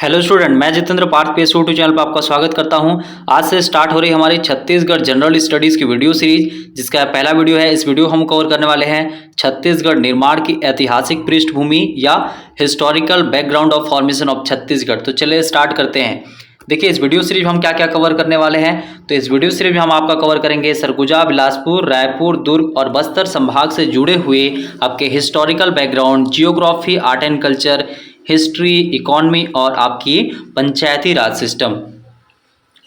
Hello student, मैं Jitendra Parth PS YouTube channel पर आपका स्वागत करता हूं। आज से स्टार्ट हो रही हमारी छत्तीसगढ़ जनरल स्टडीज़ की वीडियो सीरीज, जिसका पहला वीडियो है। इस वीडियो हम कवर करने वाले हैं छत्तीसगढ़ निर्माण की ऐतिहासिक पृष्ठभूमि या historical background of formation of Chhattisgarh. तो चलिए स्टार्ट करते हैं। देखिए, इस वीडियो सीरीज में हम क्या क्या कवर करने वाले हैं। तो इस वीडियो सीरीज में हम आपका कवर करेंगे सरगुजा, बिलासपुर, रायपुर, दुर्ग और बस्तर संभाग से जुड़े हुए आपके historical background, geography, art and culture, history, economy और आपकी पंचायती राज सिस्टम।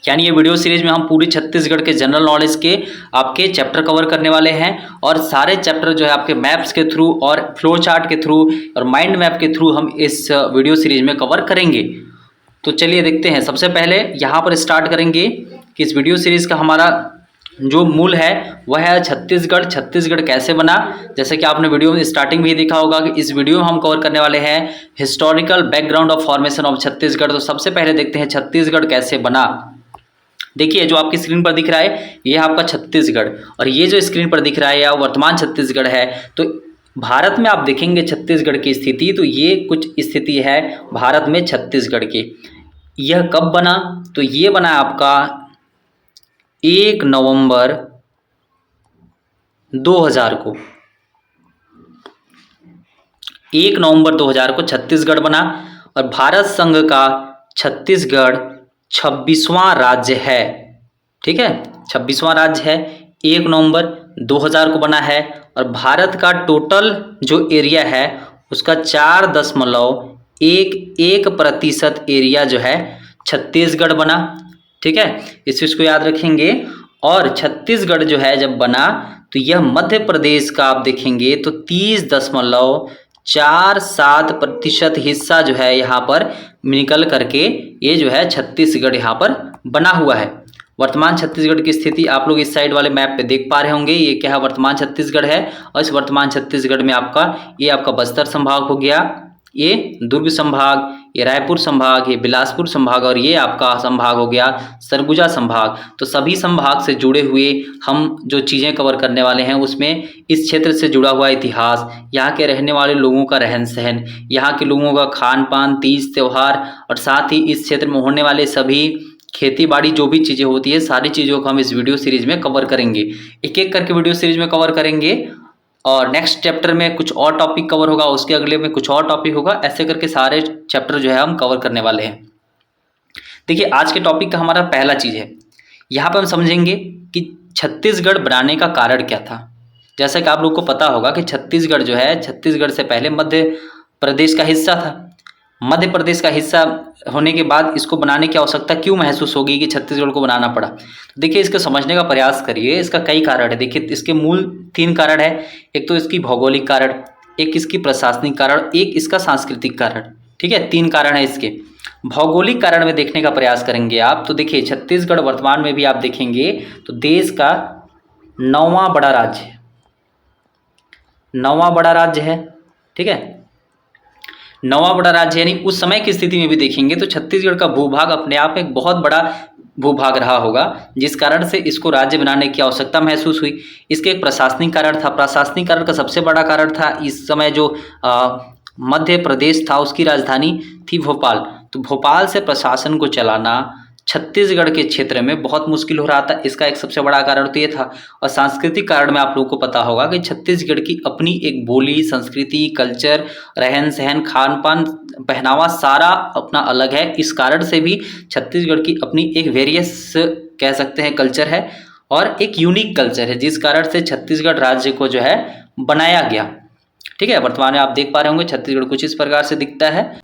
यानी ये वीडियो सीरीज में हम पूरी छत्तीसगढ़ के जनरल नॉलेज के आपके चैप्टर कवर करने वाले हैं। और सारे चैप्टर जो है आपके मैप्स के थ्रू और फ्लो चार्ट के थ्रू और माइंड मैप के थ्रू हम इस वीडियो सीरीज में कवर करेंगे। तो चलिए देखते हैं। सबसे पहले यहाँ पर स्टार्ट करेंगे कि इस वीडियो सीरीज का हमारा जो मूल है वह है छत्तीसगढ़। छत्तीसगढ़ कैसे बना, जैसे कि आपने वीडियो में स्टार्टिंग में ही देखा होगा कि इस वीडियो में हम कवर करने वाले हैं historical background of formation of Chhattisgarh. तो सबसे पहले देखते हैं छत्तीसगढ़ कैसे बना। देखिए, जो आपकी स्क्रीन पर दिख रहा है ये आपका छत्तीसगढ़, और ये जो स्क्रीन पर दिख रहा है या वर्तमान छत्तीसगढ़ है। तो भारत में आप देखेंगे छत्तीसगढ़ की स्थिति, तो ये कुछ स्थिति है भारत में छत्तीसगढ़ की। यह कब बना, तो ये बना आपका 1 नवंबर 2000 को। 1 नवंबर 2000 को छत्तीसगढ़ बना। और भारत संघ का छत्तीसगढ़ 26वां राज्य है। ठीक है, 26वां राज्य है। 1 नवंबर 2000 को बना है। और भारत का टोटल जो एरिया है उसका 4.11% एरिया जो है छत्तीसगढ़ बना। ठीक है, इस चीज़ को याद रखेंगे। और छत्तीसगढ़ जो है जब बना तो यह मध्य प्रदेश का आप देखेंगे तो 30.47% हिस्सा जो है यहाँ पर निकल करके ये जो है छत्तीसगढ़ यहाँ पर बना हुआ है। वर्तमान छत्तीसगढ़ की स्थिति आप लोग इस साइड वाले मैप पे देख पा रहे होंगे। ये क्या है, वर्तमान छत्तीसगढ़ है। और इस वर्तमान छत्तीसगढ़ में ये आपका बस्तर संभाग हो गया, ये दुर्ग संभाग, ये रायपुर संभाग, ये बिलासपुर संभाग और ये आपका संभाग हो गया सरगुजा संभाग। तो सभी संभाग से जुड़े हुए हम जो चीज़ें कवर करने वाले हैं उसमें इस क्षेत्र से जुड़ा हुआ इतिहास, यहाँ के रहने वाले लोगों का रहन सहन, यहाँ के लोगों का खान पान, तीज त्यौहार और साथ ही इस क्षेत्र में होने वाले सभी खेती बाड़ी जो भी चीज़ें होती है सारी चीज़ों को हम इस वीडियो सीरीज में कवर करेंगे। एक एक करके वीडियो सीरीज में कवर करेंगे। और नेक्स्ट चैप्टर में कुछ और टॉपिक कवर होगा, उसके अगले में कुछ और टॉपिक होगा। ऐसे करके सारे चैप्टर जो है हम कवर करने वाले हैं। देखिए, आज के टॉपिक का हमारा पहला चीज़ है, यहाँ पर हम समझेंगे कि छत्तीसगढ़ बनाने का कारण क्या था। जैसा कि आप लोग को पता होगा कि छत्तीसगढ़ जो है, छत्तीसगढ़ से पहले मध्य प्रदेश का हिस्सा था। मध्य प्रदेश का हिस्सा होने के बाद इसको बनाने की आवश्यकता क्यों महसूस होगी कि छत्तीसगढ़ को बनाना पड़ा। तो देखिए, इसको समझने का प्रयास करिए। इसका कई कारण है। देखिए, इसके मूल 3 कारण है। एक तो इसकी भौगोलिक कारण, एक इसकी प्रशासनिक कारण, एक इसका सांस्कृतिक कारण। ठीक है, 3 कारण है इसके। भौगोलिक कारण में देखने का प्रयास करेंगे आप तो देखिए, छत्तीसगढ़ वर्तमान में भी आप देखेंगे तो देश का 9वां बड़ा राज्य है। 9वां बड़ा राज्य है। ठीक है, 9वां बड़ा राज्य, यानी उस समय की स्थिति में भी देखेंगे तो छत्तीसगढ़ का भूभाग अपने आप में एक बहुत बड़ा भूभाग रहा होगा, जिस कारण से इसको राज्य बनाने की आवश्यकता महसूस हुई। इसके एक प्रशासनिक कारण था। प्रशासनिक कारण का सबसे बड़ा कारण था इस समय जो मध्य प्रदेश था उसकी राजधानी थी भोपाल। तो भोपाल से प्रशासन को चलाना छत्तीसगढ़ के क्षेत्र में बहुत मुश्किल हो रहा था। इसका एक सबसे बड़ा कारण तो ये था। और सांस्कृतिक कारण में आप लोगों को पता होगा कि छत्तीसगढ़ की अपनी एक बोली, संस्कृति, कल्चर, रहन सहन, खान पान, पहनावा सारा अपना अलग है। इस कारण से भी छत्तीसगढ़ की अपनी एक वेरियस कह सकते हैं कल्चर है और एक यूनिक कल्चर है, जिस कारण से छत्तीसगढ़ राज्य को जो है बनाया गया। ठीक है, वर्तमान में आप देख पा रहे होंगे छत्तीसगढ़ कुछ इस प्रकार से दिखता है।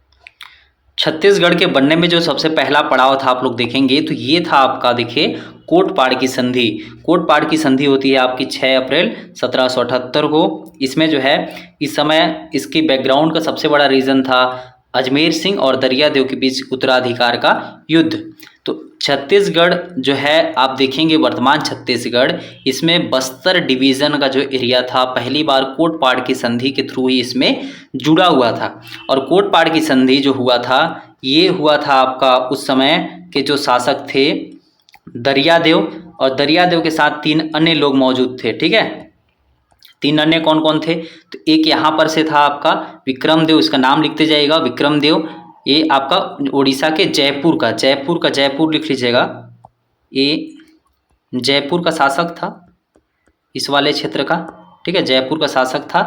छत्तीसगढ़ के बनने में जो सबसे पहला पड़ाव था आप लोग देखेंगे तो ये था आपका, देखिए, कोटपाड़ की संधि। कोटपाड़ की संधि होती है आपकी 6 अप्रैल 1778 को। इसमें जो है इस समय इसकी बैकग्राउंड का सबसे बड़ा रीज़न था अजमेर सिंह और दरियादेव के बीच उत्तराधिकार का युद्ध। तो छत्तीसगढ़ जो है आप देखेंगे वर्तमान छत्तीसगढ़, इसमें बस्तर डिवीज़न का जो एरिया था पहली बार कोटपाड़ की संधि के थ्रू ही इसमें जुड़ा हुआ था। और कोटपाड़ की संधि जो हुआ था ये हुआ था आपका उस समय के जो शासक थे दरियादेव, और दरियादेव के साथ 3 अन्य लोग मौजूद थे। ठीक है, 3 अन्य कौन कौन थे, तो एक यहाँ पर से था आपका विक्रमदेव, इसका नाम लिखते जाइएगा, विक्रमदेव, ये आपका उड़ीसा के जयपुर का जयपुर लिख लीजिएगा। ये जयपुर का शासक था इस वाले क्षेत्र का, ठीक है। जयपुर का शासक था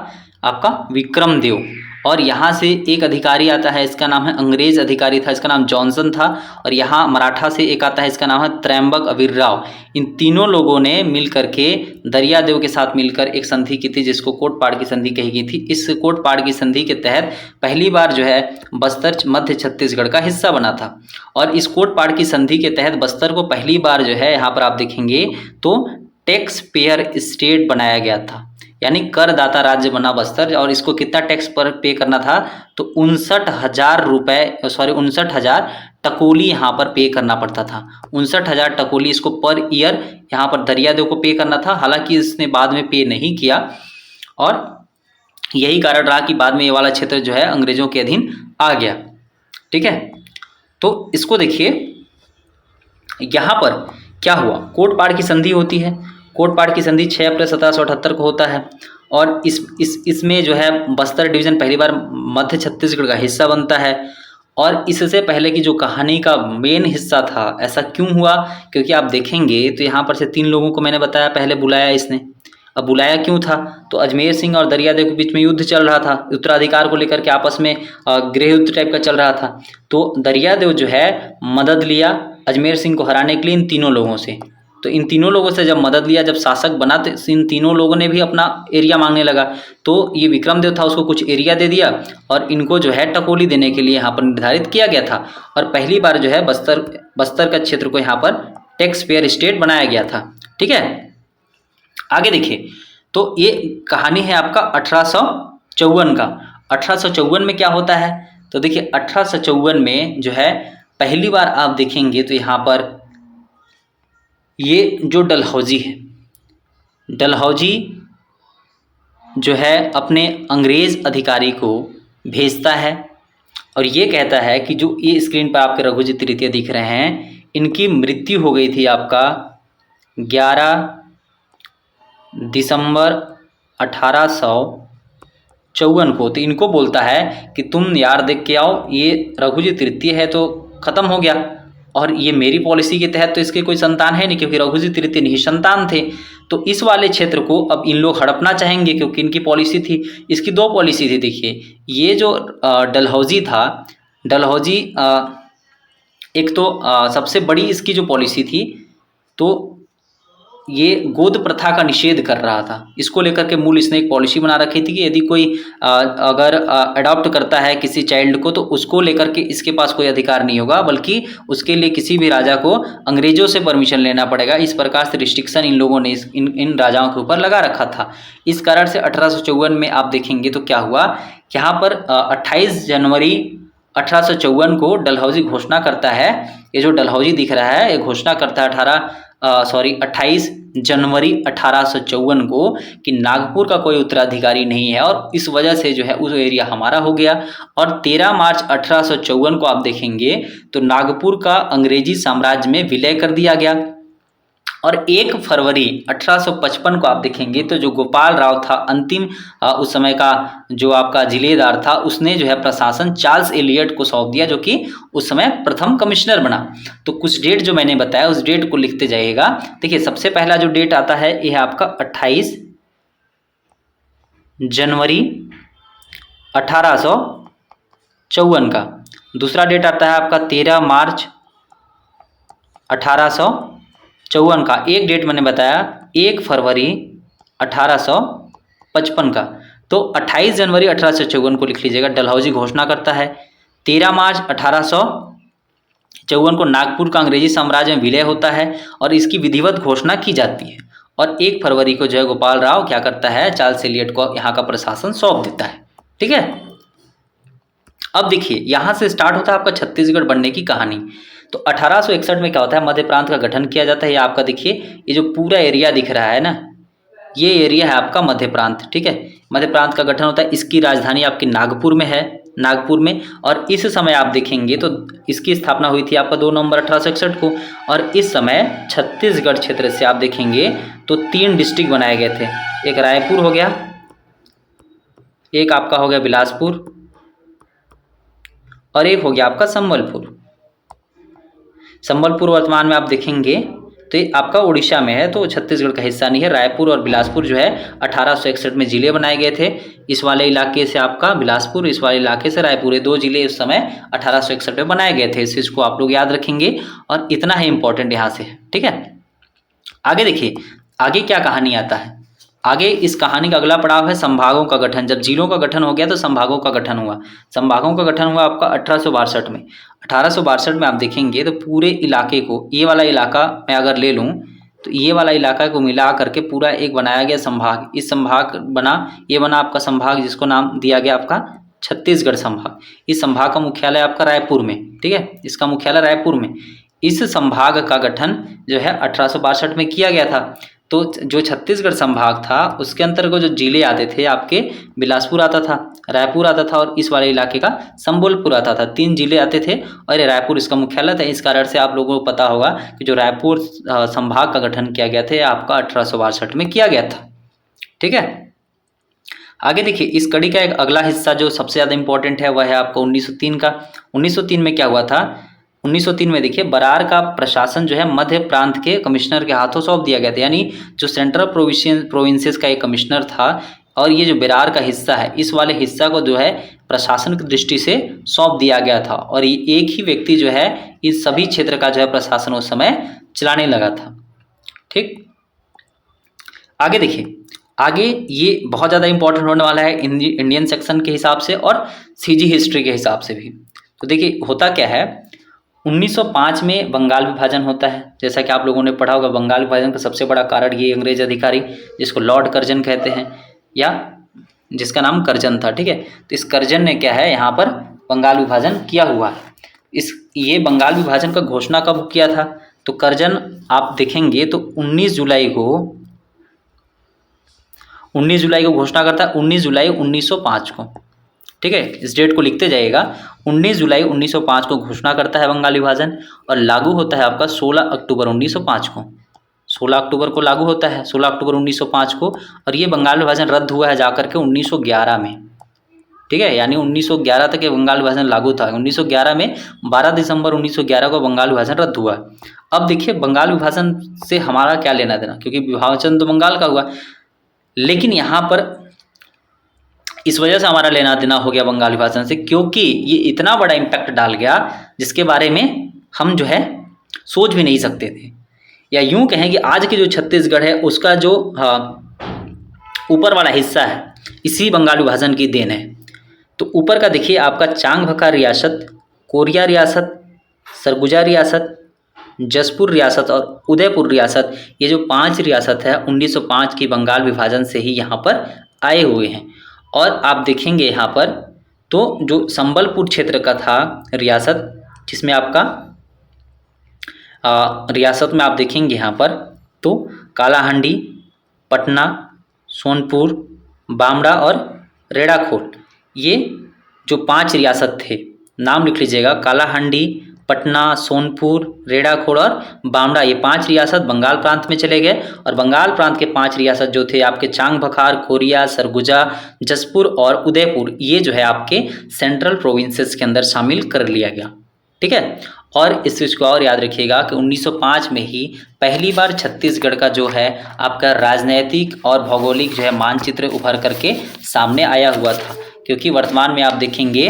आपका विक्रमदेव। और यहाँ से एक अधिकारी आता है, इसका नाम है, अंग्रेज अधिकारी था, इसका नाम जॉनसन था। और यहाँ मराठा से एक आता है, इसका नाम है त्रयंबक अबीरराव। इन तीनों लोगों ने मिल करके दरियादेव के साथ मिलकर एक संधि की थी, जिसको कोटपाड़ की संधि कही गई थी। इस कोटपाड़ की संधि के तहत पहली बार जो है बस्तर मध्य छत्तीसगढ़ का हिस्सा बना था। और इस कोटपाड़ की संधि के तहत बस्तर को पहली बार जो है, यहाँ पर आप देखेंगे तो टैक्स पेयर स्टेट बनाया गया था, यानी करदाता राज्य बना बस्तर। और इसको कितना टैक्स पर पे करना था, तो 59,000 रुपये, 59,000 टकोली यहाँ पर पे करना पड़ता था। 59,000 टकोली इसको पर ईयर यहाँ पर दरियादेव को पे करना था। हालांकि इसने बाद में पे नहीं किया, और यही कारण रहा कि बाद में ये वाला क्षेत्र जो है अंग्रेजों के अधीन आ गया, ठीक है। तो इसको देखिए, यहाँ पर क्या हुआ, कोटपाड़ की संधि होती है। कोटपाड़ की संधि 6 अप्रैल 1778 को होता है। और इसमें जो है बस्तर डिवीज़न पहली बार मध्य छत्तीसगढ़ का हिस्सा बनता है। और इससे पहले की जो कहानी का मेन हिस्सा था, ऐसा क्यों हुआ, क्योंकि आप देखेंगे तो यहाँ पर से 3 लोगों को मैंने बताया पहले बुलाया इसने। अब बुलाया क्यों था, तो अजमेर सिंह और दरियादेव के बीच में युद्ध चल रहा था, उत्तराधिकार को लेकर के आपस में गृह युद्ध टाइप का चल रहा था। तो दरियादेव जो है मदद लिया अजमेर सिंह को हराने के लिए इन तीनों लोगों से। तो इन तीनों लोगों से जब मदद लिया, जब शासक बना, तो इन तीनों लोगों ने भी अपना एरिया मांगने लगा। तो ये विक्रमदेव था, उसको कुछ एरिया दे दिया, और इनको जो है टकोली देने के लिए यहाँ पर निर्धारित किया गया था। और पहली बार जो है बस्तर का क्षेत्र को यहाँ पर टैक्स पेयर स्टेट बनाया गया था, ठीक है। आगे देखिए, तो ये कहानी है आपका 1854 का। 1854 में क्या होता है, तो देखिए 1854 में जो है पहली बार आप देखेंगे तो यहाँ पर ये जो डलहौजी है, डलहौजी जो है अपने अंग्रेज़ अधिकारी को भेजता है, और ये कहता है कि जो ये स्क्रीन पर आपके रघुजी तृतीय दिख रहे हैं, इनकी मृत्यु हो गई थी आपका 11 दिसंबर 1854 को। तो इनको बोलता है कि तुम यार देख के आओ, ये रघुजी तृतीय है तो ख़त्म हो गया, और ये मेरी पॉलिसी के तहत तो इसके कोई संतान है नहीं, क्योंकि रघुजी तृतीय नहीं संतान थे। तो इस वाले क्षेत्र को अब इन लोग हड़पना चाहेंगे, क्योंकि इनकी पॉलिसी थी। इसकी 2 पॉलिसी थी, देखिए। ये जो डलहौजी था, डलहौजी एक तो सबसे बड़ी इसकी जो पॉलिसी थी, तो ये गोद प्रथा का निषेध कर रहा था। इसको लेकर के मूल इसने एक पॉलिसी बना रखी थी कि यदि कोई अगर अडॉप्ट करता है किसी चाइल्ड को, तो उसको लेकर के इसके पास कोई अधिकार नहीं होगा, बल्कि उसके लिए किसी भी राजा को अंग्रेजों से परमिशन लेना पड़ेगा। इस प्रकार से रिस्ट्रिक्शन इन लोगों ने इन राजाओं के ऊपर लगा रखा था। इस कारण से 1854 में आप देखेंगे तो क्या हुआ, यहाँ पर 28 जनवरी 1854 को डलहौजी घोषणा करता है। ये जो डलहौजी दिख रहा है, ये घोषणा करता है 28 जनवरी 1854 को कि नागपुर का कोई उत्तराधिकारी नहीं है, और इस वजह से जो है उस एरिया हमारा हो गया। और 13 मार्च 1854 को आप देखेंगे तो नागपुर का अंग्रेजी साम्राज्य में विलय कर दिया गया। और 1 फरवरी 1855 को आप देखेंगे तो जो गोपाल राव था, अंतिम उस समय का जो आपका जिलेदार था, उसने जो है प्रशासन चार्ल्स एलियट को सौंप दिया, जो कि उस समय प्रथम कमिश्नर बना। तो कुछ डेट जो मैंने बताया उस डेट को लिखते जाइएगा। देखिए, सबसे पहला जो डेट आता है यह आपका 28 जनवरी 1854 का। दूसरा डेट आता है आपका 13 मार्च 1854 का। एक डेट मैंने बताया 1 फरवरी 1855 का। तो 28 जनवरी 1854 को लिख लीजिएगा, डलहौजी घोषणा करता है। 13 मार्च 1854 को नागपुर का अंग्रेजी साम्राज्य में विलय होता है और इसकी विधिवत घोषणा की जाती है। और 1 फरवरी को जो है गोपाल राव क्या करता है, चार्ल्स एलियट को यहाँ का प्रशासन सौंप देता है। ठीक है, अब देखिए यहाँ से स्टार्ट होता है आपका छत्तीसगढ़ बनने की कहानी। तो 1861 में क्या होता है, मध्य प्रांत का गठन किया जाता है। ये आपका देखिए, ये जो पूरा एरिया दिख रहा है ना, ये एरिया है आपका मध्य प्रांत। ठीक है, मध्य प्रांत का गठन होता है। इसकी राजधानी आपकी नागपुर में है, नागपुर में। और इस समय आप देखेंगे तो इसकी स्थापना हुई थी आपका 2 नवंबर 1861 को। और इस समय छत्तीसगढ़ क्षेत्र से आप देखेंगे तो 3 डिस्ट्रिक्ट बनाए गए थे। एक रायपुर हो गया, एक आपका हो गया बिलासपुर, और एक हो गया आपका संबलपुर। संबलपुर वर्तमान में आप देखेंगे तो ये आपका उड़ीसा में है, तो छत्तीसगढ़ का हिस्सा नहीं है। रायपुर और बिलासपुर जो है 1861 में जिले बनाए गए थे। इस वाले इलाके से आपका बिलासपुर, इस वाले इलाके से रायपुर, ये 2 जिले उस समय 1861 में बनाए गए थे। इस चीज़ को आप लोग याद रखेंगे और इतना ही इंपॉर्टेंट यहाँ से, ठीक है। आगे देखिए, आगे क्या कहानी आता है। आगे इस कहानी का अगला पड़ाव है संभागों का गठन। जब जिलों का गठन हो गया तो संभागों का गठन हुआ। संभागों का गठन हुआ आपका 1862 में। 1862 में आप देखेंगे तो पूरे इलाके को, ये वाला इलाका मैं अगर ले लूँ तो ये वाला इलाका को मिला करके पूरा एक बनाया गया संभाग। इस संभाग बना, ये बना आपका संभाग जिसको नाम दिया गया आपका छत्तीसगढ़ संभाग। इस संभाग का मुख्यालय आपका रायपुर में, ठीक है, इसका मुख्यालय रायपुर में। इस संभाग का गठन जो है 1862 में किया गया था। तो जो छत्तीसगढ़ संभाग था उसके अंतर्गत जो जिले आते थे आपके, बिलासपुर आता था, रायपुर आता था और इस वाले इलाके का संबलपुर आता था। 3 जिले आते थे और रायपुर इसका मुख्यालय था। इस कारण से आप लोगों को पता होगा कि जो रायपुर संभाग का गठन किया गया था आपका 1862 में किया गया था, ठीक है। आगे देखिए, इस कड़ी का एक अगला हिस्सा जो सबसे ज़्यादा इंपॉर्टेंट है वह है आपका 1903 का। 1903 में क्या हुआ था। 1903 में देखिए, बरार का प्रशासन जो है मध्य प्रांत के कमिश्नर के हाथों सौंप दिया गया था। यानी जो सेंट्रल प्रोविंसेस का एक कमिश्नर था और ये जो बरार का हिस्सा है, इस वाले हिस्सा को जो है प्रशासन की दृष्टि से सौंप दिया गया था और ये एक ही व्यक्ति जो है इस सभी क्षेत्र का जो है प्रशासन उस समय चलाने लगा था, ठीक। आगे देखिए, आगे ये बहुत ज़्यादा इंपॉर्टेंट होने वाला है इंडियन सेक्शन के हिसाब से और सीजी हिस्ट्री के हिसाब से भी। तो देखिए, होता क्या है, 1905 में बंगाल विभाजन होता है। जैसा कि आप लोगों ने पढ़ा होगा, बंगाल विभाजन का सबसे बड़ा कारण ये अंग्रेज अधिकारी जिसको लॉर्ड कर्जन कहते हैं या जिसका नाम कर्जन था, ठीक है। तो इस कर्जन ने क्या है यहाँ पर बंगाल विभाजन किया हुआ है। ये बंगाल विभाजन का घोषणा कब किया था, तो कर्जन आप देखेंगे तो 19 जुलाई को घोषणा करता है। 19 जुलाई 1905 को, ठीक है, इस डेट को लिखते जाइएगा। 19 जुलाई 1905 को घोषणा करता है बंगाल विभाजन और लागू होता है आपका 16 अक्टूबर 1905 को। 16 अक्टूबर को लागू होता है, 16 अक्टूबर 1905 को। और ये बंगाल विभाजन रद्द हुआ है जाकर के 1911 में, ठीक है। यानी 1911 तक ये बंगाल विभाजन लागू था। 1911 में 12 दिसंबर 1911 को बंगाल विभाजन रद्द हुआ। अब देखिए, बंगाल विभाजन से हमारा क्या लेना देना, क्योंकि विभाजन तो बंगाल का हुआ, लेकिन यहाँ पर इस वजह से हमारा लेना देना हो गया बंगाल विभाजन से, क्योंकि ये इतना बड़ा इम्पैक्ट डाल गया जिसके बारे में हम जो है सोच भी नहीं सकते थे। या यूं कहें कि आज की जो छत्तीसगढ़ है उसका जो ऊपर वाला हिस्सा है इसी बंगाल विभाजन की देन है। तो ऊपर का देखिए, आपका चांगभका रियासत, कोरिया रियासत, सरगुजा रियासत, जसपुर रियासत और उदयपुर रियासत, ये जो 5 रियासत है 1905 की बंगाल विभाजन से ही यहाँ पर आए हुए हैं। और आप देखेंगे यहाँ पर तो जो संबलपुर क्षेत्र का था रियासत, जिसमें आपका रियासत में आप देखेंगे यहाँ पर तो कालाहांडी, पटना, सोनपुर, बामड़ा और रेड़ाखोट, ये जो 5 रियासत थे, नाम लिख लीजिएगा, कालाहांडी, पटना, सोनपुर, रेड़ाखोड़ और बामड़ा, ये 5 रियासत बंगाल प्रांत में चले गए। और बंगाल प्रांत के 5 रियासत जो थे आपके चांगभखार, कोरिया, सरगुजा, जसपुर और उदयपुर, ये जो है आपके सेंट्रल प्रोविंसेस के अंदर शामिल कर लिया गया, ठीक है। और इस चीज़ को और याद रखिएगा कि 1905 में ही पहली बार छत्तीसगढ़ का जो है आपका राजनैतिक और भौगोलिक जो है मानचित्र उभर करके सामने आया हुआ था। क्योंकि वर्तमान में आप देखेंगे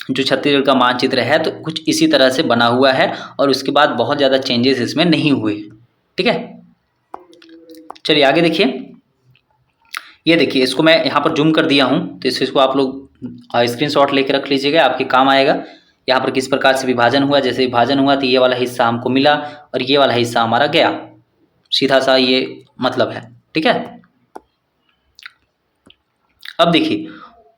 जो छत्तीसगढ़ का मानचित्र है तो कुछ इसी तरह से बना हुआ है और उसके बाद बहुत ज़्यादा चेंजेस इसमें नहीं हुए, ठीक है। चलिए आगे देखिए, ये देखिए, इसको मैं यहाँ पर जूम कर दिया हूँ, तो इस चीज़ को आप लोग स्क्रीनशॉट लेके रख लीजिएगा, आपके काम आएगा। यहाँ पर किस प्रकार से विभाजन हुआ, जैसे विभाजन हुआ तो ये वाला हिस्सा हमको मिला और ये वाला हिस्सा हमारा गया, सीधा सा ये मतलब है, ठीक है। अब देखिए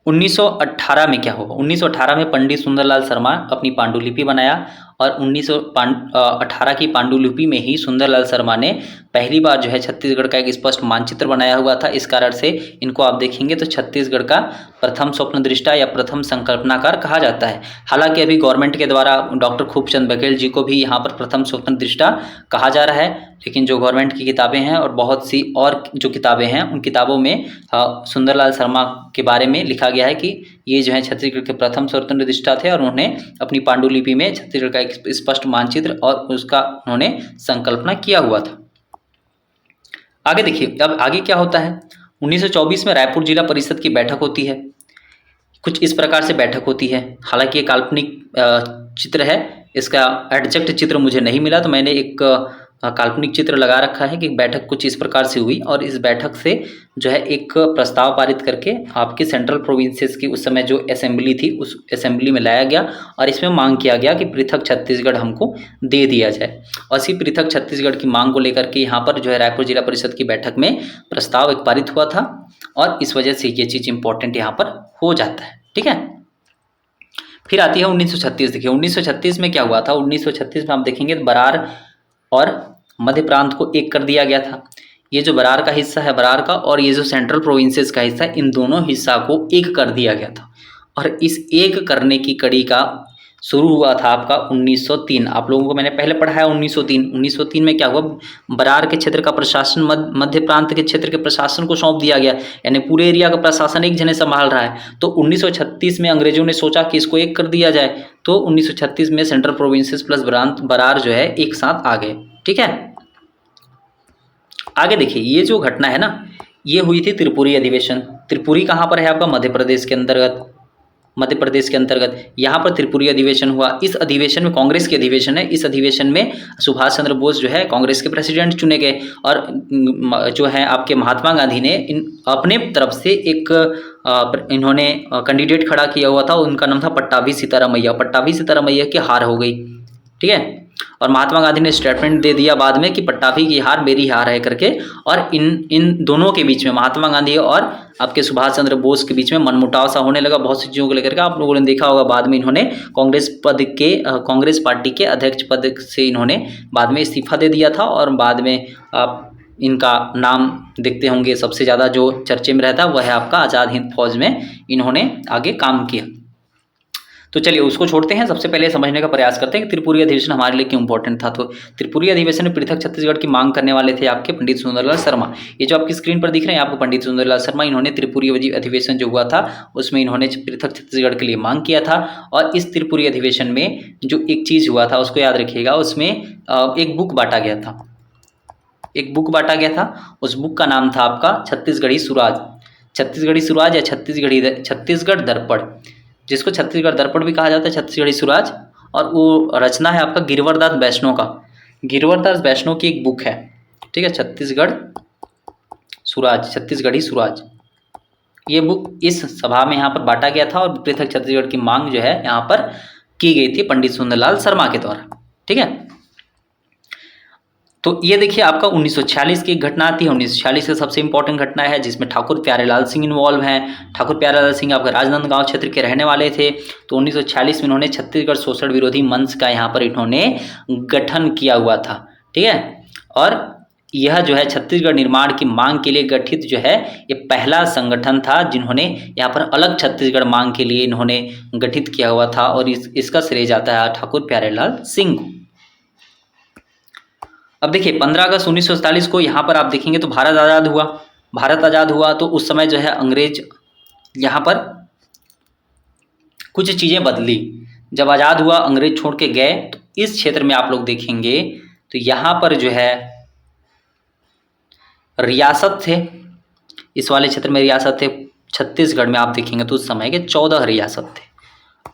1918 में क्या होगा। 1918 में पंडित सुंदरलाल शर्मा अपनी पांडुलिपि बनाया और 1918 की पांडुलिपि में ही सुंदरलाल शर्मा ने पहली बार जो है छत्तीसगढ़ का एक स्पष्ट मानचित्र बनाया हुआ था। इस कारण से इनको आप देखेंगे तो छत्तीसगढ़ का प्रथम स्वप्नदृष्टा या प्रथम संकल्पनाकार कहा जाता है। हालांकि अभी गवर्नमेंट के द्वारा डॉक्टर खूबचंद बघेल जी को भी यहाँ पर प्रथम स्वप्नदृष्टा कहा जा रहा है, लेकिन जो गवर्नमेंट की किताबें हैं और बहुत सी और जो किताबें हैं उन किताबों में सुंदरलाल शर्मा के बारे में लिखा गया है कि ये जो है छत्तीसगढ़ के प्रथम स्वप्नदृष्टा थे और उन्होंने अपनी पांडुलिपि में छत्तीसगढ़ का एक स्पष्ट मानचित्र और उसका उन्होंने संकल्पना किया हुआ था। आगे देखिए, अब आगे क्या होता है। 1924 में रायपुर जिला परिषद की बैठक होती है। कुछ इस प्रकार से बैठक होती है। हालांकि ये काल्पनिक चित्र है, इसका एडजेक्ट चित्र मुझे नहीं मिला तो मैंने एक काल्पनिक चित्र लगा रखा है कि बैठक कुछ इस प्रकार से हुई और इस बैठक से जो है एक प्रस्ताव पारित करके आपकी सेंट्रल प्रोविंसेस की उस समय जो असेंबली थी उस असेंबली में लाया गया और इसमें मांग किया गया कि पृथक छत्तीसगढ़ हमको दे दिया जाए। और इसी पृथक छत्तीसगढ़ की मांग को लेकर के यहाँ पर जो है रायपुर जिला परिषद की बैठक में प्रस्ताव एक पारित हुआ था और इस वजह से ये चीज़ इंपॉर्टेंट यहाँ पर हो जाता है। ठीक है, फिर आती है 1936। देखिए 1936 में क्या हुआ था। 1936 में आप देखेंगे तो बरार और मध्य प्रांत को एक कर दिया गया था। ये जो बरार का हिस्सा है, बरार का, और ये जो सेंट्रल प्रोविंसेस का हिस्सा है, इन दोनों हिस्सा को एक कर दिया गया था। और इस एक करने की कड़ी का शुरू हुआ था आपका 1903। आप लोगों को मैंने पहले पढ़ा है 1903। 1903 में क्या हुआ, बरार के क्षेत्र का प्रशासन मध्य प्रांत के क्षेत्र के प्रशासन को सौंप दिया गया, यानी पूरे एरिया का प्रशासन एक जने संभाल रहा है। तो 1936 में अंग्रेजों ने सोचा कि इसको एक कर दिया जाए, तो 1936 में सेंट्रल प्रोविंसेस प्लस बरार जो है एक साथ आ गए। ठीक है, आगे देखिए, ये जो घटना है ना, ये हुई थी त्रिपुरी अधिवेशन। त्रिपुरी कहाँ पर है आपका, मध्य प्रदेश के अंतर्गत। मध्य प्रदेश के अंतर्गत यहाँ पर त्रिपुरी अधिवेशन हुआ। इस अधिवेशन में, कांग्रेस के अधिवेशन है, इस अधिवेशन में सुभाष चंद्र बोस जो है कांग्रेस के प्रेसिडेंट चुने गए और जो है आपके महात्मा गांधी ने अपने तरफ से एक इन्होंने कैंडिडेट खड़ा किया हुआ था। उनका नाम था पट्टाभी सीतारामैया। पट्टाभी सीतारामैया की हार हो गई। ठीक है, और महात्मा गांधी ने स्टेटमेंट दे दिया बाद में कि पट्टाभी की हार मेरी हार है करके। और इन दोनों के बीच में, महात्मा गांधी और आपके सुभाष चंद्र बोस के बीच में मनमुटाव सा होने लगा बहुत सी चीज़ों को लेकर के। आप लोगों ने देखा होगा बाद में इन्होंने कांग्रेस पार्टी के अध्यक्ष पद से इन्होंने बाद में इस्तीफा दे दिया था और बाद में आप इनका नाम देखते होंगे सबसे ज़्यादा जो चर्चे में रहता वह है आपका आज़ाद हिंद फौज में इन्होंने आगे काम किया। तो चलिए उसको छोड़ते हैं, सबसे पहले समझने का प्रयास करते हैं कि त्रिपुरी अधिवेशन हमारे लिए क्यों इंपॉर्टेंट था। तो त्रिपुरी अधिवेशन में पृथक छत्तीसगढ़ की मांग करने वाले थे आपके पंडित सुंदरलाल शर्मा। ये जो आपकी स्क्रीन पर दिख रहे हैं आपको पंडित सुंदरलाल शर्मा, इन्होंने त्रिपुरी अधिवेशन जो हुआ था उसमें इन्होंने पृथक छत्तीसगढ़ के लिए मांग किया था। और इस त्रिपुरी अधिवेशन में जो एक चीज़ हुआ था उसको याद रखिएगा, उसमें एक बुक बांटा गया था। एक बुक बांटा गया था, उस बुक का नाम था आपका छत्तीसगढ़ी सुराज। छत्तीसगढ़ी सुराज या छत्तीसगढ़ दर्पण, जिसको छत्तीसगढ़ दर्पण भी कहा जाता है, छत्तीसगढ़ी सुराज। और वो रचना है आपका गिरवरदास वैष्णव का। गिरवरदास वैष्णव की एक बुक है। ठीक है, छत्तीसगढ़ सुराज, छत्तीसगढ़ी सुराज। ये बुक इस सभा में यहाँ पर बांटा गया था और पृथक छत्तीसगढ़ की मांग जो है यहाँ पर की गई थी पंडित सुंदरलाल शर्मा के द्वारा। ठीक है, तो ये देखिए आपका 1946 की एक घटना आती है। 1946 की सबसे इंपॉर्टेंट घटना है जिसमें ठाकुर प्यारेलाल सिंह इन्वॉल्व हैं। ठाकुर प्यारेलाल सिंह आपका राजनांदगांव क्षेत्र के रहने वाले थे। तो 1946 में इन्होंने छत्तीसगढ़ शोषण विरोधी मंच का यहाँ पर इन्होंने गठन किया हुआ था। ठीक है, और यह जो है छत्तीसगढ़ निर्माण की मांग के लिए गठित जो है ये पहला संगठन था जिन्होंने यहाँ पर अलग छत्तीसगढ़ मांग के लिए इन्होंने गठित किया हुआ था और इसका श्रेय जाता है ठाकुर प्यारेलाल सिंह को। अब देखिए 15 अगस्त 1947 को यहाँ पर आप देखेंगे तो भारत आज़ाद हुआ। भारत आज़ाद हुआ तो उस समय जो है अंग्रेज यहाँ पर कुछ चीज़ें बदली। जब आज़ाद हुआ अंग्रेज छोड़ के गए तो इस क्षेत्र में आप लोग देखेंगे तो यहाँ पर जो है रियासत थे, इस वाले क्षेत्र में रियासत थे। छत्तीसगढ़ में आप देखेंगे तो उस समय के 14 रियासत थे।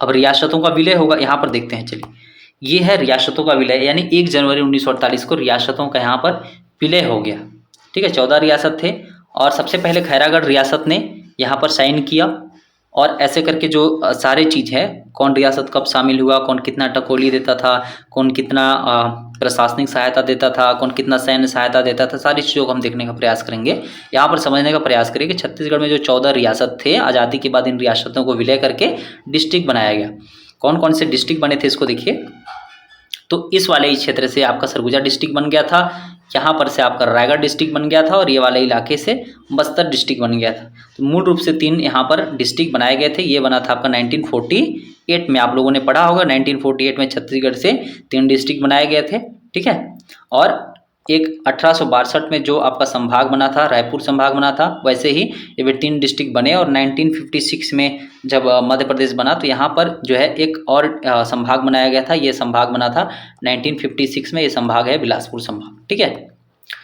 अब रियासतों का विलय होगा, यहाँ पर देखते हैं। चलिए, ये है रियासतों का विलय, यानी 1 जनवरी 1948 को रियासतों का यहाँ पर विलय हो गया। ठीक है, 14 रियासत थे और सबसे पहले खैरागढ़ रियासत ने यहाँ पर साइन किया और ऐसे करके जो सारे चीज़ है, कौन रियासत कब शामिल हुआ, कौन कितना टकोली देता था, कौन कितना प्रशासनिक सहायता देता था, कौन कितना सैन्य सहायता देता था, सारी चीज़ों को हम देखने का प्रयास करेंगे। यहाँ पर समझने का प्रयास करें कि छत्तीसगढ़ में जो 14 रियासत थे, आज़ादी के बाद इन रियासतों को विलय करके डिस्ट्रिक्ट बनाया गया। कौन कौन से डिस्ट्रिक्ट बने थे इसको देखिए। तो इस वाले क्षेत्र से आपका सरगुजा डिस्ट्रिक्ट बन गया था, यहाँ पर से आपका रायगढ़ डिस्ट्रिक्ट बन गया था और ये वाले इलाके से बस्तर डिस्ट्रिक्ट बन गया था। तो मूल रूप से 3 यहाँ पर डिस्ट्रिक्ट बनाए गए थे। ये बना था आपका 1948 में, आप लोगों ने पढ़ा होगा 1948 में छत्तीसगढ़ से 3 डिस्ट्रिक्ट बनाए गए थे, ठीक है। और एक 1862 में जो आपका संभाग बना था, रायपुर संभाग बना था, वैसे ही ये भी 3 डिस्ट्रिक्ट बने। और 1956 में जब मध्य प्रदेश बना तो यहाँ पर जो है एक और संभाग बनाया गया था। ये संभाग बना था 1956 में। ये संभाग है बिलासपुर संभाग, ठीक है।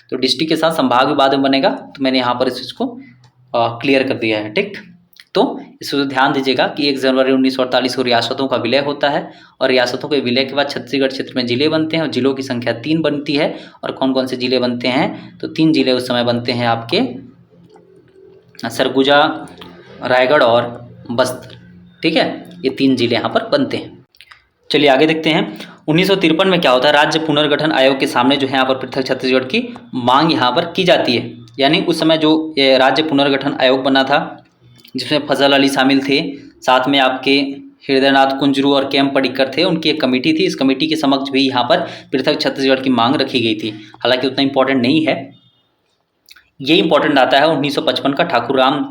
तो डिस्ट्रिक्ट के साथ संभाग भी बाद में बनेगा, तो मैंने यहाँ पर इस चीज़ को क्लियर कर दिया है, ठीक। तो इसको ध्यान दीजिएगा कि 1 जनवरी 1948 को रियासतों का विलय होता है और रियासतों के विलय के बाद छत्तीसगढ़ क्षेत्र में जिले बनते हैं और जिलों की संख्या 3 बनती है। और कौन कौन से जिले बनते हैं, तो 3 जिले उस समय बनते हैं आपके सरगुजा, रायगढ़ और बस्तर, ठीक है। ये 3 जिले यहाँ पर बनते हैं। चलिए आगे देखते हैं। 1953 में क्या होता है, राज्य पुनर्गठन आयोग के सामने जो है यहाँ पर पृथक छत्तीसगढ़ की मांग यहाँ पर की जाती है। यानी उस समय जो ये राज्य पुनर्गठन आयोग बना था जिसमें फजल अली शामिल थे, साथ में आपके हृदयनाथ कुंजरू और के एम पडिक्कर थे, उनकी एक कमेटी थी। इस कमेटी के समक्ष भी यहाँ पर पृथक छत्तीसगढ़ की मांग रखी गई थी। हालांकि उतना इंपॉर्टेंट नहीं है, ये इंपॉर्टेंट आता है 1955 का ठाकुर राम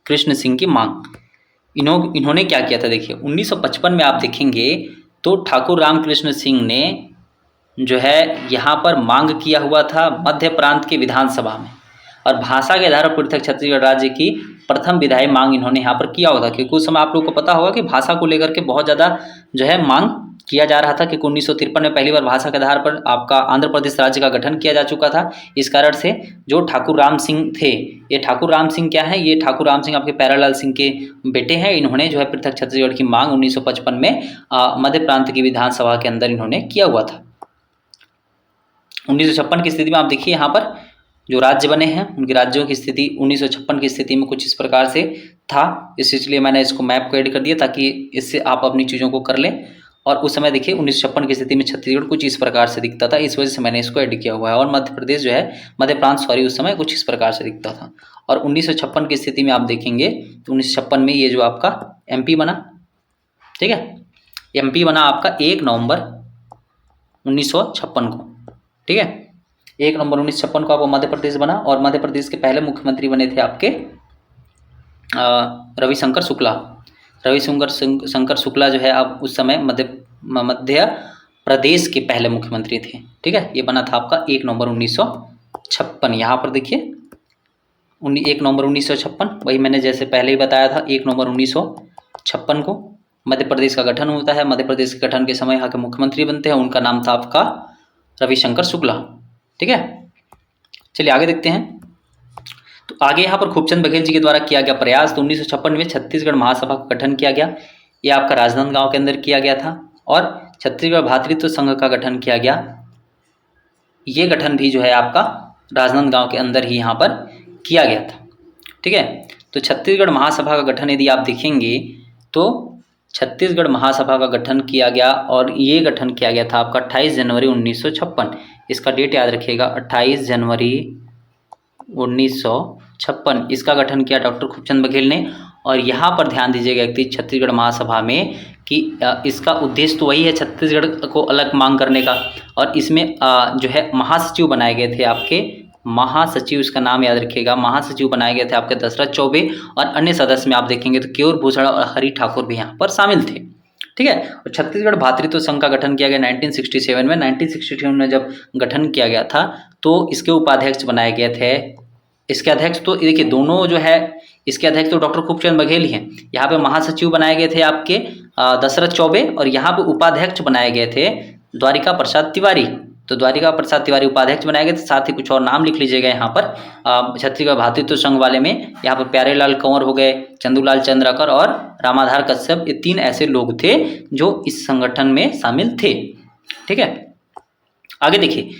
कृष्ण सिंह की मांग। इन्होंने क्या किया था, देखिए 1955 में आप देखेंगे तो ठाकुर राम कृष्ण सिंह ने जो है यहाँ पर मांग किया हुआ था मध्य प्रांत की विधानसभा में, और भाषा के आधार पर पृथक छत्तीसगढ़ राज्य की प्रथम विधायी मांग इन्होंने यहाँ पर किया हुआ था। क्योंकि उस समय आप लोगों को पता होगा कि भाषा को लेकर के बहुत ज़्यादा जो है मांग किया जा रहा था, क्योंकि 1953 में पहली बार भाषा के आधार पर आपका आंध्र प्रदेश राज्य का गठन किया जा चुका था। इस कारण से जो ठाकुर राम सिंह थे, ये ठाकुर राम सिंह क्या है, ये ठाकुर राम सिंह आपके प्यारेलाल सिंह के बेटे हैं। इन्होंने जो है पृथक छत्तीसगढ़ की मांग 1955 में मध्य प्रांत की विधानसभा के अंदर इन्होंने किया हुआ था। 1956 की स्थिति में आप देखिए यहाँ पर जो राज्य बने हैं उनके राज्यों की स्थिति 1956 की स्थिति में कुछ इस प्रकार से था। इसलिए मैंने इसको मैप को ऐड कर दिया ताकि इससे आप अपनी चीज़ों को कर लें। और उस समय देखिए 1956 की स्थिति में छत्तीसगढ़ कुछ इस प्रकार से दिखता था, इस वजह से मैंने इसको ऐड किया हुआ है। और मध्य प्रदेश जो है मध्य प्रांत उस समय कुछ इस प्रकार से दिखता था। और 1956 की स्थिति में आप देखेंगे तो 1956 में ये जो आपका MP बना, ठीक है, MP बना आपका 1 नवंबर 1956 को, ठीक है। 1 नवंबर 1956 को आपको मध्य प्रदेश बना और मध्य प्रदेश के पहले मुख्यमंत्री बने थे आपके रविशंकर शुक्ला। रविशंकर शुक्ला जो है आप उस समय मध्य प्रदेश के पहले मुख्यमंत्री थे, ठीक है। ये बना था आपका 1 नवंबर 1956। यहाँ पर देखिए 1 नवंबर 1956, वही मैंने जैसे पहले ही बताया था 1 नवंबर 1956 को मध्य प्रदेश का गठन होता है। मध्य प्रदेश के गठन के समय यहाँ के मुख्यमंत्री बनते हैं, उनका नाम था आपका रविशंकर शुक्ला, ठीक है। चलिए आगे देखते हैं। तो आगे यहाँ पर खूबचंद बघेल जी के द्वारा किया गया प्रयास, तो 1956 में छत्तीसगढ़ महासभा का गठन किया गया। ये आपका राजनांदगांव के अंदर किया गया था। और छत्तीसगढ़ भातृत्व संघ का गठन किया गया। ये गठन भी जो है आपका राजनांदगांव के अंदर ही यहाँ पर किया गया था, ठीक है। तो छत्तीसगढ़ महासभा का गठन यदि आप देखेंगे तो छत्तीसगढ़ महासभा का गठन किया गया और ये गठन किया गया था आपका 28 जनवरी 1956। इसका डेट याद रखिएगा, 28 जनवरी 1956 इसका गठन किया डॉक्टर खूबचंद बघेल ने। और यहाँ पर ध्यान दीजिएगा कि छत्तीसगढ़ महासभा में कि इसका उद्देश्य तो वही है छत्तीसगढ़ को अलग मांग करने का। और इसमें जो है महासचिव बनाए गए थे आपके, महासचिव इसका नाम याद रखिएगा, महासचिव बनाए गए थे आपके दशरथ चौबे। और अन्य सदस्य में आप देखेंगे तो केयूर भूषण और हरि ठाकुर भी यहाँ पर शामिल थे, ठीक है। और छत्तीसगढ़ भातृत्व संघ का गठन किया गया 1967 में। 1967 में जब गठन किया गया था तो इसके उपाध्यक्ष बनाए गए थे, इसके अध्यक्ष तो देखिए दोनों जो है इसके अध्यक्ष तो डॉक्टर खूबचंद बघेल ही हैं। यहाँ पे महासचिव बनाए गए थे आपके दशरथ चौबे और यहाँ पे उपाध्यक्ष बनाए गए थे द्वारिका प्रसाद तिवारी। तो द्वारिका प्रसाद तिवारी उपाध्यक्ष बनाए गए थे। साथ ही कुछ और नाम लिख लीजिएगा यहाँ पर छत्तीसगढ़ भातृत्व संघ वाले में, यहाँ पर प्यारेलाल कंवर हो गए, चंदूलाल चंद्रकर और रामाधार कश्यप, ये 3 ऐसे लोग थे जो इस संगठन में शामिल थे, ठीक है। आगे देखिए,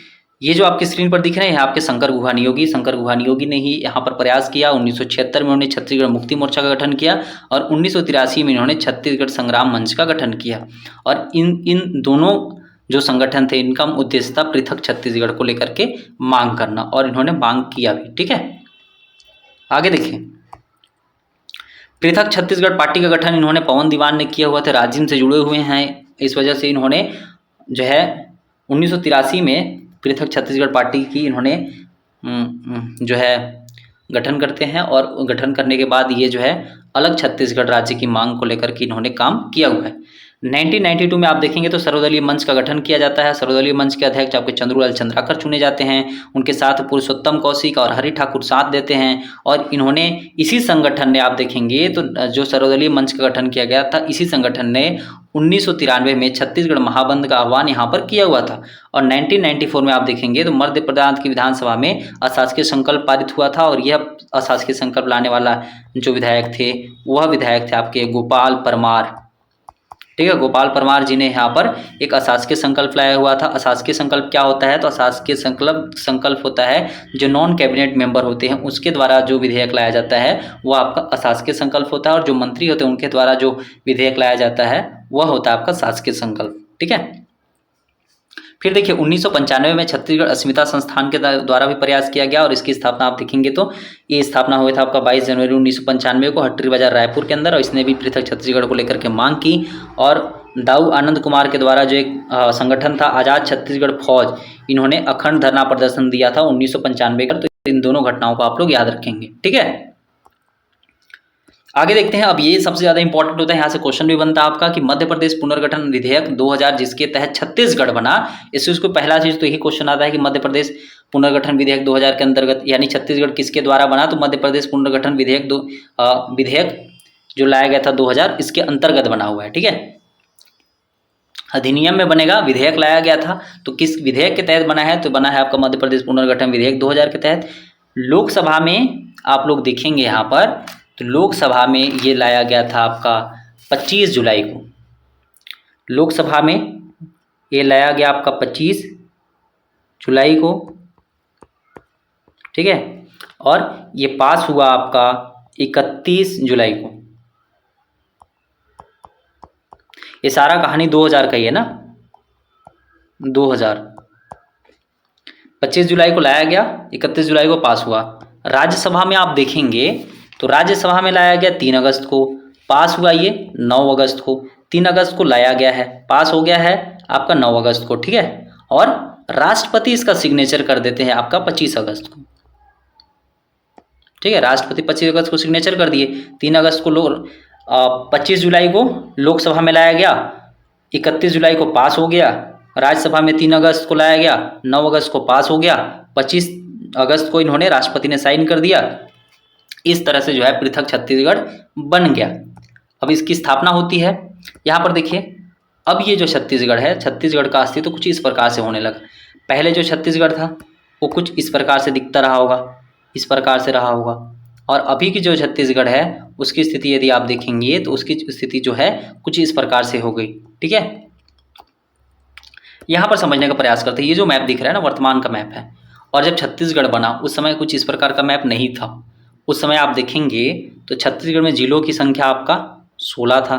ये जो आपके स्क्रीन पर दिख रहे हैं आपके शंकर गुहा नियोगी। शंकर गुहा नियोगी ने ही यहाँ पर प्रयास किया। 1976 में उन्होंने छत्तीसगढ़ मुक्ति मोर्चा का गठन किया और 1983 में इन्होंने छत्तीसगढ़ संग्राम मंच का गठन किया। और इन दोनों जो संगठन थे इनका उद्देश्य था पृथक छत्तीसगढ़ को लेकर के मांग करना, और इन्होंने मांग किया भी, ठीक है। आगे देखिए, पृथक छत्तीसगढ़ पार्टी का गठन इन्होंने पवन दीवान ने किया हुआ था, राजिम से जुड़े हुए हैं। इस वजह से इन्होंने जो है 1983 में पृथक छत्तीसगढ़ पार्टी की इन्होंने जो है गठन करते हैं, और गठन करने के बाद ये जो है अलग छत्तीसगढ़ राज्य की मांग को लेकर के इन्होंने काम किया हुआ है। 1992 में आप देखेंगे तो सर्वदलीय मंच का गठन किया जाता है। सर्वदलीय मंच के अध्यक्ष आपके चंद्रूलाल चंद्राकर चुने जाते हैं, उनके साथ पुरुषोत्तम कौशिक और हरि ठाकुर साथ देते हैं। और इन्होंने इसी संगठन ने, आप देखेंगे तो जो सर्वदलीय मंच का गठन किया गया था, इसी संगठन ने 1993 में छत्तीसगढ़ महाबंद का आह्वान यहाँ पर किया हुआ था। और 1994 में आप देखेंगे तो मध्य प्रदेश की विधानसभा में अशासकीय संकल्प पारित हुआ था, और यह अशासकीय संकल्प लाने वाला जो विधायक थे वह विधायक थे आपके गोपाल परमार। ठीक है, गोपाल परमार जी ने यहाँ पर एक अशासकीय संकल्प लाया हुआ था। अशासकीय संकल्प क्या होता है? तो अशासकीय संकल्प होता है जो नॉन कैबिनेट मेंबर होते हैं उसके द्वारा जो विधेयक लाया जाता है वह आपका अशासकीय संकल्प होता है, और जो मंत्री होते हैं उनके द्वारा जो विधेयक लाया जाता है वह होता है आपका शासकीय संकल्प। ठीक है, फिर देखिए 1995 में छत्तीसगढ़ अस्मिता संस्थान के द्वारा भी प्रयास किया गया, और इसकी स्थापना आप देखेंगे तो ये स्थापना हुआ था आपका 22 जनवरी 1995 को हट्टी बाजार रायपुर के अंदर, और इसने भी पृथक छत्तीसगढ़ को लेकर के मांग की। और दाऊ आनंद कुमार के द्वारा जो एक संगठन था आज़ाद छत्तीसगढ़ फौज, इन्होंने अखंड धरना प्रदर्शन दिया था 1995 का। तो इन दोनों घटनाओं को आप लोग याद रखेंगे। ठीक है, आगे देखते हैं। अब ये सबसे ज़्यादा इंपॉर्टेंट होता है, यहाँ से क्वेश्चन भी बनता है आपका कि मध्य प्रदेश पुनर्गठन विधेयक 2000 जिसके तहत छत्तीसगढ़ बना, इससे उसको पहला चीज़ तो यही क्वेश्चन आता है कि मध्य प्रदेश पुनर्गठन विधेयक 2000 के अंतर्गत यानी छत्तीसगढ़ किसके द्वारा बना? तो मध्य प्रदेश पुनर्गठन विधेयक जो लाया गया था 2000 इसके अंतर्गत बना हुआ है। ठीक है, अधिनियम में बनेगा, विधेयक लाया गया था तो किस विधेयक के तहत बना है? तो बना है आपका मध्य प्रदेश पुनर्गठन विधेयक 2000 के तहत। लोकसभा में आप लोग देखेंगे यहाँ पर, तो लोकसभा में ये लाया गया था आपका 25 जुलाई को। लोकसभा में ये लाया गया आपका 25 जुलाई को। ठीक है, और ये पास हुआ आपका 31 जुलाई को। ये सारा कहानी 2000 का ही है ना, 2000 25 जुलाई को लाया गया, 31 जुलाई को पास हुआ। राज्यसभा में आप देखेंगे तो राज्यसभा में लाया गया 3 अगस्त को, पास हुआ ये 9 अगस्त को। 3 अगस्त को लाया गया है, पास हो गया है आपका 9 अगस्त को। ठीक है, और राष्ट्रपति इसका सिग्नेचर कर देते हैं आपका 25 अगस्त को। ठीक है, राष्ट्रपति 25 अगस्त को सिग्नेचर कर दिए। 3 अगस्त को 25 जुलाई को लोकसभा में लाया गया, 31 जुलाई को पास हो गया। राज्यसभा में 3 अगस्त को लाया गया, 9 अगस्त को पास हो गया, 25 अगस्त को इन्होंने राष्ट्रपति ने साइन कर दिया। इस तरह से जो है पृथक छत्तीसगढ़ बन गया। अब इसकी स्थापना होती है। यहाँ पर देखिए, अब ये जो छत्तीसगढ़ है, छत्तीसगढ़ का अस्तित्व कुछ इस प्रकार से होने लगा। पहले जो छत्तीसगढ़ था वो कुछ इस प्रकार से दिखता रहा होगा, इस प्रकार से रहा होगा, और अभी की जो छत्तीसगढ़ है उसकी स्थिति यदि आप देखेंगे तो उसकी स्थिति जो है कुछ इस प्रकार से हो गई। ठीक है, यहाँ पर समझने का प्रयास करते हैं। ये जो मैप दिख रहा है ना, वर्तमान का मैप है, और जब छत्तीसगढ़ बना उस समय कुछ इस प्रकार का मैप नहीं था। उस समय आप देखेंगे तो छत्तीसगढ़ में जिलों की संख्या आपका 16 था।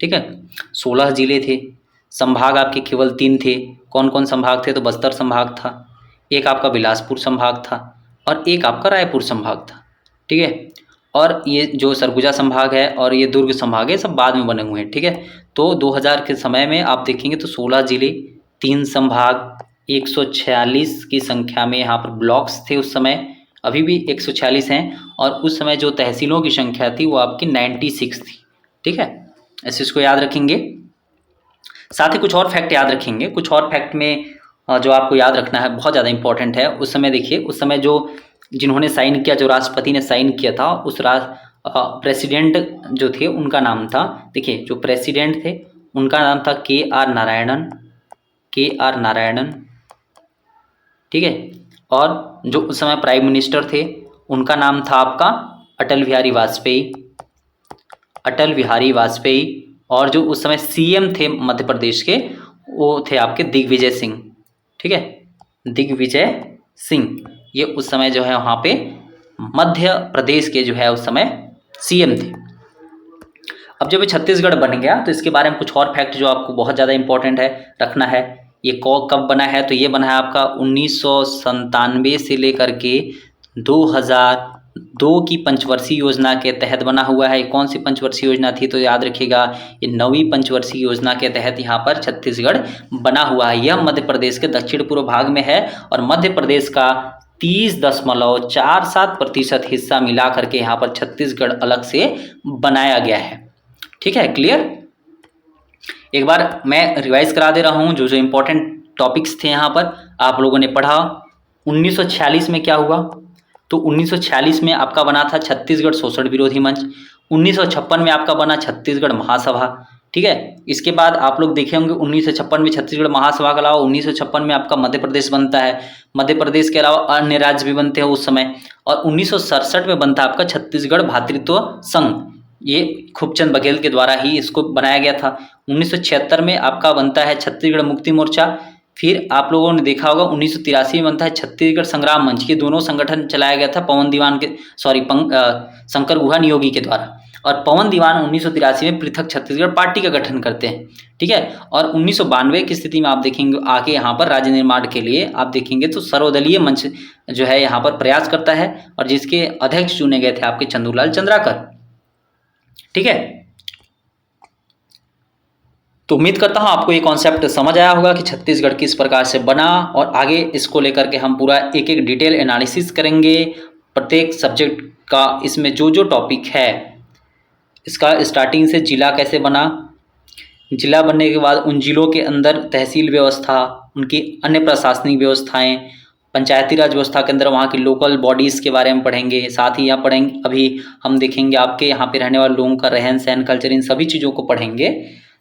ठीक है, 16 जिले थे। संभाग आपके केवल 3 थे। कौन कौन संभाग थे? तो बस्तर संभाग था, एक आपका बिलासपुर संभाग था, और एक आपका रायपुर संभाग था। ठीक है, और ये जो सरगुजा संभाग है और ये दुर्ग संभाग है सब बाद में बने हुए हैं। ठीक है, तो 2000 के समय में आप देखेंगे तो 16 जिले, 3 संभाग, 146 की संख्या में यहाँ पर ब्लॉक्स थे उस समय, अभी भी 146 हैं, और उस समय जो तहसीलों की संख्या थी वो आपकी 96 थी। ठीक है, ऐसे इसको याद रखेंगे। साथ ही कुछ और फैक्ट याद रखेंगे। कुछ और फैक्ट में जो आपको याद रखना है, बहुत ज़्यादा इंपॉर्टेंट है। उस समय देखिए, उस समय जो जिन्होंने साइन किया, जो राष्ट्रपति ने साइन किया था, उस प्रेसिडेंट जो थे उनका नाम था, देखिए जो प्रेसिडेंट थे उनका नाम था KR नारायणन। ठीक है, और जो उस समय प्राइम मिनिस्टर थे उनका नाम था आपका अटल बिहारी वाजपेयी। और जो उस समय CM थे मध्य प्रदेश के वो थे आपके दिग्विजय सिंह। ठीक है, दिग्विजय सिंह, ये उस समय जो है वहाँ पे मध्य प्रदेश के जो है उस समय CM थे। अब जब ये छत्तीसगढ़ बन गया तो इसके बारे में कुछ और फैक्ट जो आपको बहुत ज़्यादा इंपॉर्टेंट है रखना है। ये कब बना है? तो ये बना है आपका 1997 से लेकर के 2 की पंचवर्षीय योजना के तहत बना हुआ है। कौन सी पंचवर्षीय योजना थी? तो याद रखिएगा, ये 9वीं पंचवर्षीय योजना के तहत यहाँ पर छत्तीसगढ़ बना हुआ है। यह मध्य प्रदेश के दक्षिण पूर्व भाग में है और मध्य प्रदेश का 30.47% हिस्सा मिला करके यहाँ पर छत्तीसगढ़ अलग से बनाया गया है। ठीक है, क्लियर? एक बार मैं रिवाइज करा दे रहा हूँ जो जो इम्पोर्टेंट टॉपिक्स थे यहाँ पर आप लोगों ने पढ़ा। 1946 में क्या हुआ? तो 1946 में आपका बना था छत्तीसगढ़ शोषण विरोधी मंच। 1956 में आपका बना छत्तीसगढ़ महासभा। ठीक है, इसके बाद आप लोग देखे होंगे 1956 में छत्तीसगढ़ महासभा के अलावा 1956 में आपका मध्य प्रदेश बनता है। मध्य प्रदेश के अलावा अन्य राज्य भी बनते हैं उस समय। और 1967 में बनता है आपका छत्तीसगढ़ भातृत्व संघ। ये खूबचंद बघेल के द्वारा ही इसको बनाया गया था। 1976 में आपका बनता है छत्तीसगढ़ मुक्ति मोर्चा। फिर आप लोगों ने देखा होगा 1983 में बनता है छत्तीसगढ़ संग्राम मंच। ये दोनों संगठन चलाया गया था पवन दीवान के शंकर गुहा नियोगी के द्वारा। और पवन दीवान 1983 में पृथक छत्तीसगढ़ पार्टी का गठन करते हैं। ठीक है, और 1992 की स्थिति में आप देखेंगे आगे यहाँ पर राज्य निर्माण के लिए आप देखेंगे तो सर्वदलीय मंच जो है यहाँ पर प्रयास करता है और जिसके अध्यक्ष चुने गए थे आपके चंदूलाल चंद्राकर। ठीक है, तो उम्मीद करता हूँ आपको ये कॉन्सेप्ट समझ आया होगा कि छत्तीसगढ़ किस प्रकार से बना और आगे इसको लेकर के हम पूरा एक एक डिटेल एनालिसिस करेंगे प्रत्येक सब्जेक्ट का। इसमें जो जो टॉपिक है इसका स्टार्टिंग से जिला कैसे बना, जिला बनने के बाद उन जिलों के अंदर तहसील व्यवस्था, उनकी अन्य प्रशासनिक व्यवस्थाएं, पंचायती राज व्यवस्था के अंदर वहाँ की लोकल बॉडीज़ के बारे में पढ़ेंगे। साथ ही यहाँ पढ़ेंगे अभी हम देखेंगे आपके यहाँ पे रहने वाले लोगों का रहन सहन, कल्चर, इन सभी चीज़ों को पढ़ेंगे।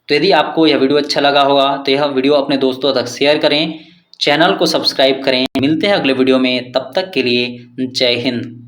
तो यदि आपको यह वीडियो अच्छा लगा होगा तो यह वीडियो अपने दोस्तों तक शेयर करें, चैनल को सब्सक्राइब करें। मिलते हैं अगले वीडियो में, तब तक के लिए जय हिंद।